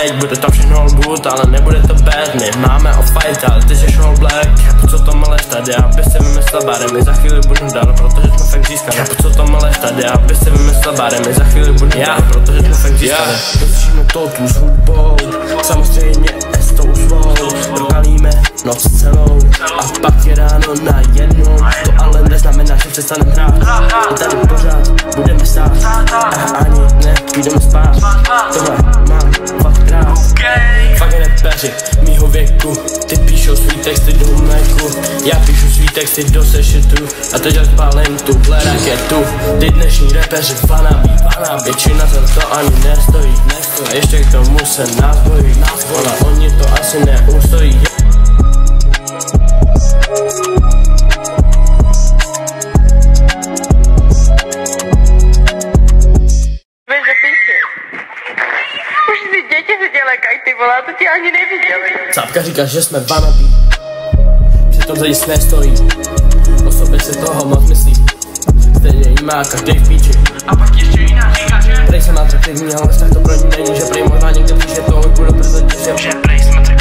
teď bude to všechno all good, ale nebude to bad. My máme o fight, ale ty jsi all black. Chápu, co to maleš tady, aby si vymyslel báry, my za chvíli budu dál, protože jsme fakt získali. Chápu, co to maleš tady, aby si vymyslel báry, my za chvíli budu dál, protože jsme fakt získali. Doslyšíme to tu s hudbou, samozřejmě s tou svou. Prokalíme noc celou a pak je ráno na jednu. To ale neznamená, že přestanem hrát. I tady pořád budeme stát a ani nepůjdeme spát. Tohle mám fakt rád. Fakt rapeři mýho věku, ty píšou svý texty do Macu, já píšu svý texty do sešitu a teď odpálím tuhle raketu. Ty dnešní rapeři vanabí, většina za to ani nestojí. A ještě k tomu se nás bojí, ale oni to asi neustojí. To ti ani neviděli. Cápka říká, že jsme vanabí, přitom za nic nestojí. O sobě se toho moc myslí, stejně jí má každý v píči. A pak ještě jiná říká, že prej jsem atraktivní, ale tak to pro ní není, že prej možná někde příště tohle budu prezentovat. Že prej jsme